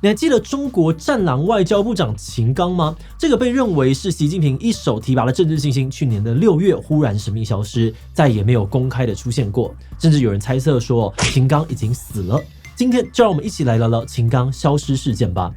你还记得中国战狼外交部长秦刚吗？这个被认为是习近平一手提拔的政治新星，去年的6月忽然神秘消失，再也没有公开的出现过，甚至有人猜测说秦刚已经死了。今天就让我们一起来聊聊秦刚消失事件吧。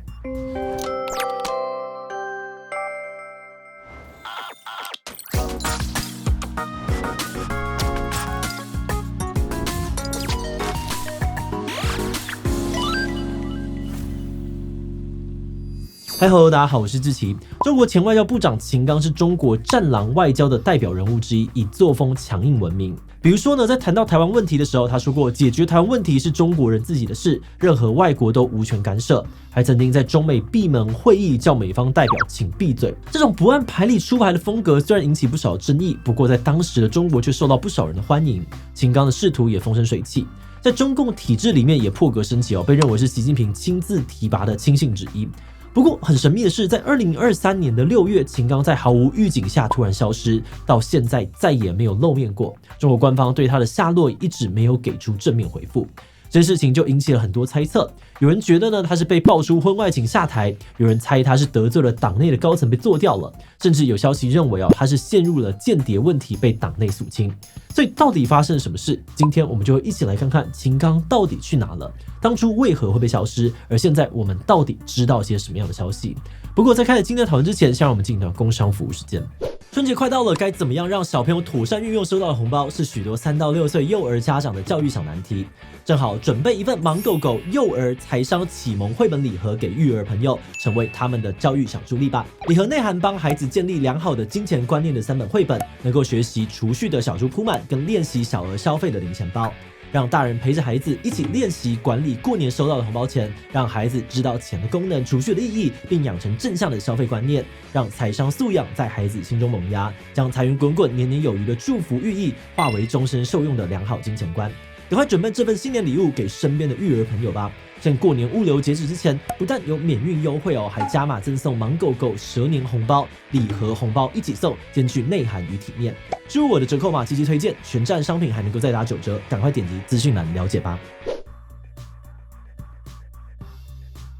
嗨吼，大家好，我是志奇。中国前外交部长秦刚是中国战狼外交的代表人物之一，以作风强硬闻名。比如说呢，在谈到台湾问题的时候，他说过解决台湾问题是中国人自己的事，任何外国都无权干涉。还曾经在中美闭门会议叫美方代表请闭嘴。这种不按牌理出牌的风格虽然引起不少争议，不过在当时的中国却受到不少人的欢迎。秦刚的仕途也风生水起，在中共体制里面也破格升级被认为是习近平亲自提拔的亲信之一。不过很神秘的是，在2023年的6月，秦刚在毫无预警下突然消失，到现在再也没有露面过。中国官方对他的下落一直没有给出正面回复。这件事情就引起了很多猜测，有人觉得呢他是被爆出婚外情下台，有人猜他是得罪了党内的高层被做掉了，甚至有消息认为他是陷入了间谍问题被党内肃清。所以到底发生了什么事？今天我们就会一起来看看秦刚到底去哪了，当初为何会被消失，而现在我们到底知道些什么样的消息。不过在开始今天的讨论之前，先让我们进到工商服务时间。春节快到了，该怎么样让小朋友妥善运用收到的红包，是许多3到6岁幼儿家长的教育小难题。正好准备一份盲狗狗幼儿财商启蒙绘本礼盒给育儿朋友，成为他们的教育小助力吧。礼盒内涵帮孩子建立良好的金钱观念的3本绘本，能够学习储蓄的小猪铺满，跟练习小额消费的零钱包。让大人陪着孩子一起练习管理过年收到的红包钱，让孩子知道钱的功能、储蓄的意义，并养成正向的消费观念，让财商素养在孩子心中萌芽，将财源滚滚、年年有余的祝福寓意化为终身受用的良好金钱观。赶快准备这份新年礼物给身边的育儿朋友吧！趁过年物流截止之前，不但有免运优惠还加码赠送盲狗狗蛇年红包、礼盒红包一起送，兼具内涵与体面。输入我的折扣码积极推荐，全站商品还能够再打9折，赶快点击资讯栏了解吧。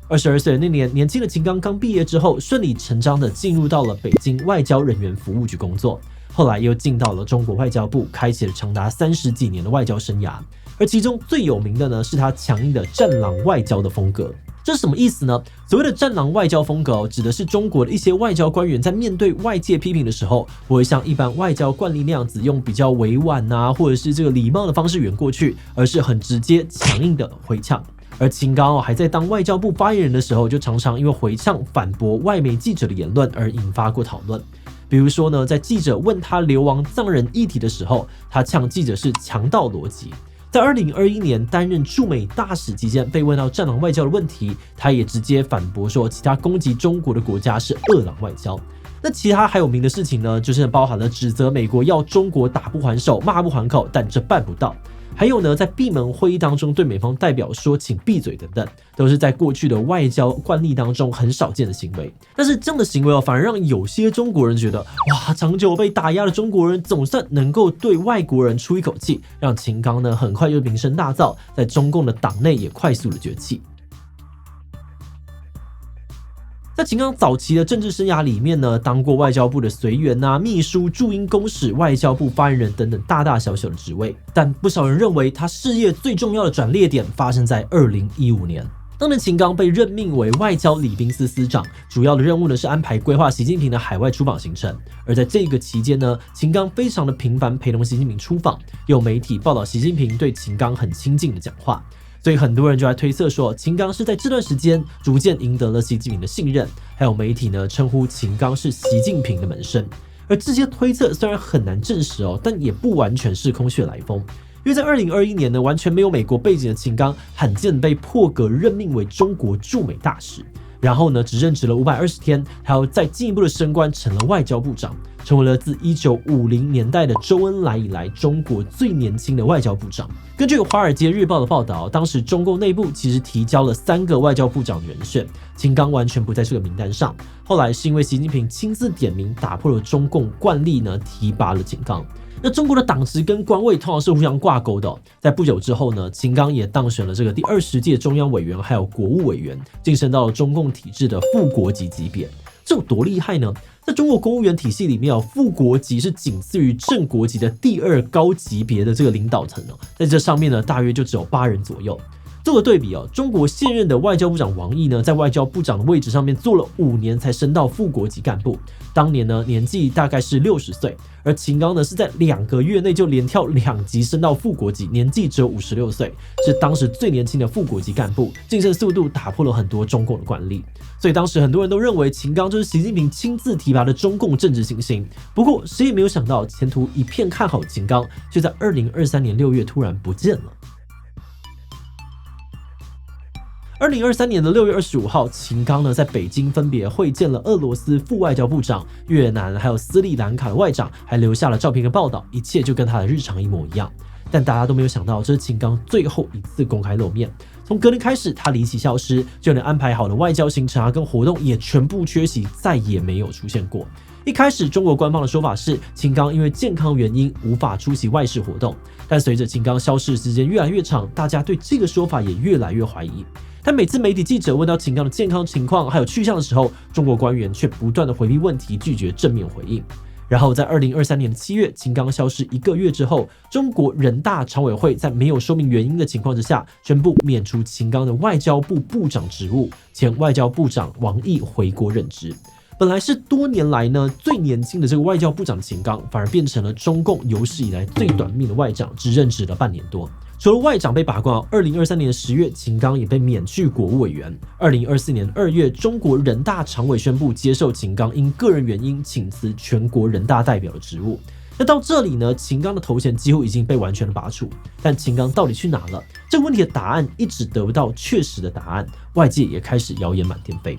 22岁的那年，年轻的秦刚刚毕业之后，顺理成章的进入到了北京外交人员服务局工作。后来又进到了中国外交部，开启了长达30几年的外交生涯。而其中最有名的呢，是他强硬的战狼外交的风格。这是什么意思呢？所谓的战狼外交风格指的是中国的一些外交官员在面对外界批评的时候，不会像一般外交惯例那样子用比较委婉或者是这个礼貌的方式圆过去，而是很直接强硬的回呛。而秦刚还在当外交部发言人的时候，就常常因为回呛反驳外媒记者的言论而引发过讨论。比如说呢，在记者问他流亡藏人议题的时候，他呛记者是强盗逻辑。在2021年担任驻美大使期间，被问到战狼外交的问题，他也直接反驳说，其他攻击中国的国家是恶狼外交。那其他还有名的事情呢，就是包含了指责美国要中国打不还手、骂不还口，但这办不到。还有呢，在闭门会议当中对美方代表说请闭嘴等等，都是在过去的外交惯例当中很少见的行为。但是这样的行为反而让有些中国人觉得，哇，长久被打压的中国人总算能够对外国人出一口气，让秦刚呢很快就名声大噪，在中共的党内也快速的崛起。在秦刚早期的政治生涯里面呢，当过外交部的随员秘书、驻英公使、外交部发言人等等大大小小的职位。但不少人认为他事业最重要的转捩点发生在2015年。当年秦刚被任命为外交礼宾司司长，主要的任务呢是安排规划习近平的海外出访行程。而在这个期间呢，秦刚非常的频繁陪同习近平出访，有媒体报道习近平对秦刚很亲近的讲话。所以很多人就在推测说，秦刚是在这段时间逐渐赢得了习近平的信任，还有媒体呢称呼秦刚是习近平的门生。而这些推测虽然很难证实但也不完全是空穴来风，因为在2021年呢，完全没有美国背景的秦刚罕见被破格任命为中国驻美大使。然后呢，只任职了520天，还要再进一步的升官成了外交部长，成为了自1950年代的周恩来以来中国最年轻的外交部长。根据《华尔街日报》的报道，当时中共内部其实提交了3个外交部长的人选，秦刚完全不在这个名单上。后来是因为习近平亲自点名，打破了中共惯例呢，提拔了秦刚。那中国的党职跟官位通常是互相挂钩的在不久之后呢，秦刚也当选了这个第20届中央委员，还有国务委员，晋升到了中共体制的副国级级别。这有多厉害呢？在中国公务员体系里面副国级是仅次于正国级的第2高级别的这个领导层在这上面呢，大约就只有8人左右。做个对比中国现任的外交部长王毅呢，在外交部长的位置上面做了5年才升到副国级干部，当年呢年纪大概是60岁，而秦刚呢是在2个月内就连跳2级升到副国级，年纪只有56岁，是当时最年轻的副国级干部，晋升速度打破了很多中共的惯例，所以当时很多人都认为秦刚就是习近平亲自提拔的中共政治新星。不过谁也没有想到，前途一片看好的秦刚，却在2023年6月突然不见了。2023年的6月25号，秦刚呢在北京分别会见了俄罗斯副外交部长、越南还有斯里兰卡的外长，还留下了照片跟报道，一切就跟他的日常一模一样。但大家都没有想到，这是秦刚最后一次公开露面。从隔天开始，他离奇消失，就连安排好的外交行程跟活动也全部缺席，再也没有出现过。一开始，中国官方的说法是秦刚因为健康原因无法出席外事活动，但随着秦刚消失的时间越来越长，大家对这个说法也越来越怀疑。但每次媒体记者问到秦刚的健康情况还有去向的时候，中国官员却不断的回避问题，拒绝正面回应。然后在2023年的7月，秦刚消失1个月之后，中国人大常委会在没有说明原因的情况之下，宣布免除秦刚的外交部部长职务，前外交部长王毅回国任职。本来是多年来呢最年轻的这个外交部长秦刚，反而变成了中共有史以来最短命的外长，只任职了半年多。除了外长被拔关，2023年10月，秦刚也被免去国务委员。2024年2月，中国人大常委宣布接受秦刚因个人原因请辞全国人大代表的职务。那到这里呢，秦刚的头衔几乎已经被完全的拔除，但秦刚到底去哪了？这个问题的答案一直得不到确实的答案，外界也开始谣言满天飞。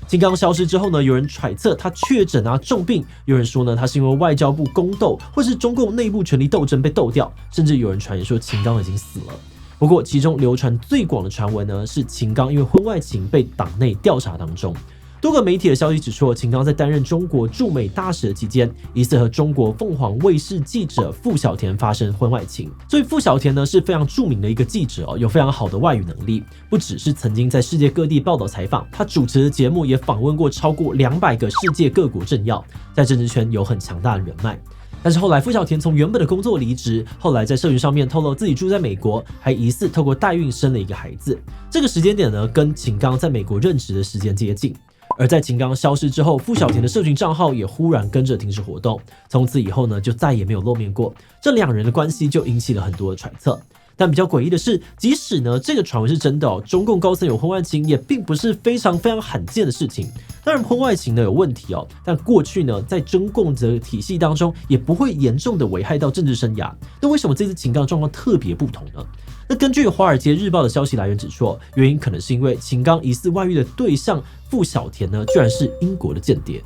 秦刚消失之后呢，有人揣测他确诊重病，有人说呢他是因为外交部宫斗或是中共内部权力斗争被斗掉，甚至有人传言说秦刚已经死了。不过其中流传最广的传闻呢，是秦刚因为婚外情被党内调查当中。多个媒体的消息指出，秦刚在担任中国驻美大使的期间，疑似和中国凤凰卫视记者傅小田发生婚外情。所以傅小田呢是非常著名的一个记者有非常好的外语能力，不只是曾经在世界各地报道采访，他主持的节目也访问过超过200个世界各国政要，在政治圈有很强大的人脉。但是后来傅小田从原本的工作离职，后来在社群上面透露自己住在美国，还疑似透过代孕生了一个孩子。这个时间点呢，跟秦刚在美国任职的时间接近。而在秦刚消失之后，傅小田的社群账号也忽然跟着停止活动，从此以后呢，就再也没有露面过。这2人的关系就引起了很多的揣测。但比较诡异的是，即使呢这个传闻是真的中共高层有婚外情也并不是非常罕见的事情。当然婚外情呢有问题但过去呢在中共的体系当中也不会严重的危害到政治生涯。那为什么这次秦刚状况特别不同呢？那根据《华尔街日报》的消息来源指出，原因可能是因为秦刚疑似外遇的对象傅小田呢，居然是英国的间谍。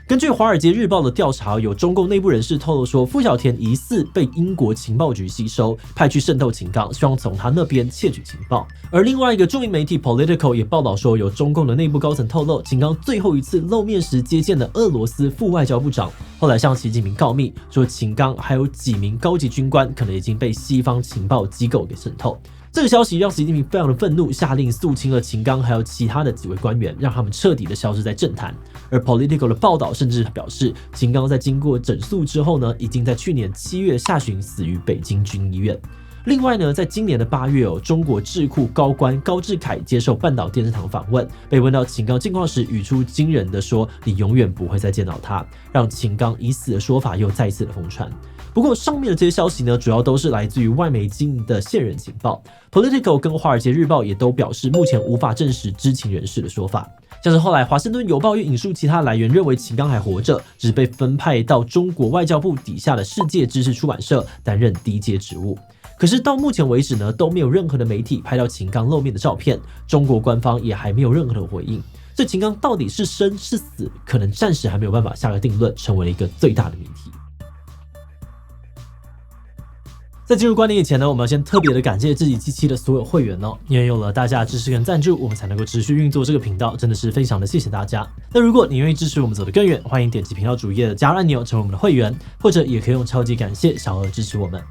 根据《华尔街日报》的调查，有中共内部人士透露说，傅小田疑似被英国情报局吸收，派去渗透秦刚，希望从他那边窃取情报。而另外一个著名媒体 Politico 也报道说，有中共的内部高层透露，秦刚最后一次露面时接见了俄罗斯副外交部长，后来向习近平告密，说秦刚还有几名高级军官可能已经被西方情报机构给渗透。这个消息让习近平非常的愤怒，下令肃清了秦刚还有其他的几位官员，让他们彻底的消失在政坛。而 Politico 的报道甚至表示，秦刚在经过整肃之后呢，已经在去年7月下旬死于北京军医院。另外呢，在今年的8月中国智库高官高志凯接受半岛电视台访问，被问到秦刚近况时，语出惊人的说：“你永远不会再见到他。”让秦刚已死的说法又再次的疯传。不过上面的这些消息呢，主要都是来自于外媒经营的线人情报。Politico 跟华尔街日报也都表示，目前无法证实知情人士的说法。像是后来华盛顿邮报又引述其他来源认为秦刚还活着，只是被分派到中国外交部底下的世界知识出版社担任低阶职务。可是到目前为止呢，都没有任何的媒体拍到秦刚露面的照片，中国官方也还没有任何的回应。所以秦刚到底是生是死，可能暂时还没有办法下个定论，成为了一个最大的谜题。在进入观点以前呢，我们要先特别的感谢自己机器的所有会员哦，因为有了大家的支持跟赞助，我们才能够持续运作这个频道，真的是非常的谢谢大家。那如果你愿意支持我们走得更远，欢迎点击频道主页的加入按钮成为我们的会员，或者也可以用超级感谢小额支持我们。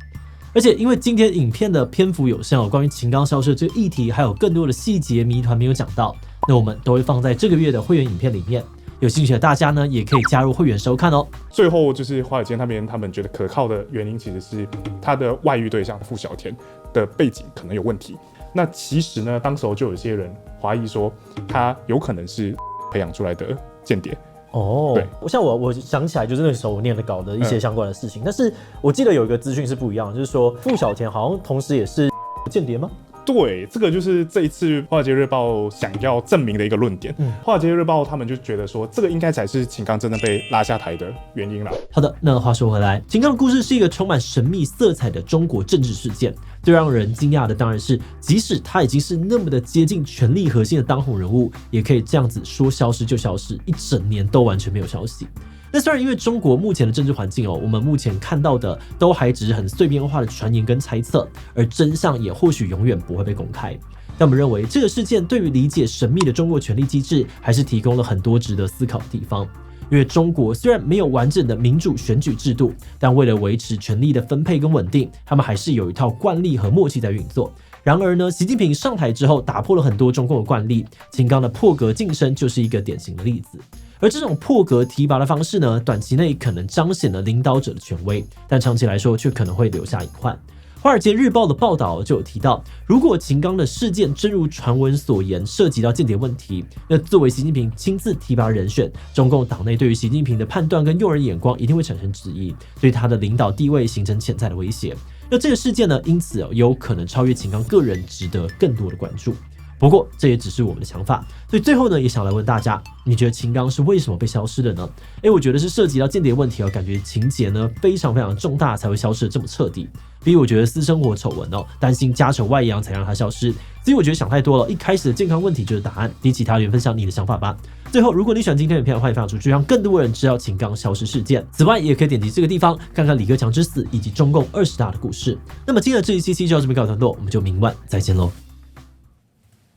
而且因为今天影片的篇幅有限哦，关于秦刚消失的这个议题还有更多的细节谜团没有讲到，那我们都会放在这个月的会员影片里面。有兴趣的大家呢，也可以加入会员收看哦。最后就是华尔街那边，他们觉得可靠的原因其实是他的外遇对象傅小田的背景可能有问题。那其实呢，当时候就有些人怀疑说，他有可能是培养出来的间谍。哦，对，我想起来，就是那时候我念的稿的一些相关的事情，但是我记得有一个资讯是不一样的，就是说傅小田好像同时也是间谍吗？对，这个就是这一次《华尔街日报》想要证明的一个论点。华尔街日报他们就觉得说，这个应该才是秦刚真的被拉下台的原因啦。好的，那话说回来，秦刚的故事是一个充满神秘色彩的中国政治事件。最让人惊讶的当然是，即使他已经是那么的接近权力核心的当红人物，也可以这样子说消失就消失，一整年都完全没有消息。那虽然因为中国目前的政治环境我们目前看到的都还只是很碎片化的传言跟猜测，而真相也或许永远不会被公开。但我们认为这个事件对于理解神秘的中国权力机制，还是提供了很多值得思考的地方。因为中国虽然没有完整的民主选举制度，但为了维持权力的分配跟稳定，他们还是有一套惯例和默契在运作。然而呢，习近平上台之后打破了很多中共的惯例，秦刚的破格晋升就是一个典型的例子。而这种破格提拔的方式呢，短期内可能彰显了领导者的权威，但长期来说却可能会留下隐患。华尔街日报的报道就有提到，如果秦刚的事件真如传闻所言涉及到间谍问题，那作为习近平亲自提拔人选，中共党内对于习近平的判断跟用人眼光一定会产生质疑，对他的领导地位形成潜在的威胁。那这个事件呢，因此有可能超越秦刚个人，值得更多的关注。不过这也只是我们的想法，所以最后呢，也想来问大家，你觉得秦刚是为什么被消失的呢？我觉得是涉及到间谍问题感觉情节呢非常非常重大才会消失的这么彻底。比如我觉得私生活丑闻担心家丑外扬才让它消失，所以我觉得想太多了，一开始的健康问题就是答案。其他人分享你的想法吧。最后，如果你喜欢今天的影片，欢迎分享出去，让更多人知道秦刚消失事件。此外，也可以点击这个地方看看李克强之死以及中共20大的故事。那么今天的这一期就到这边告一段落，我们就明晚再见喽。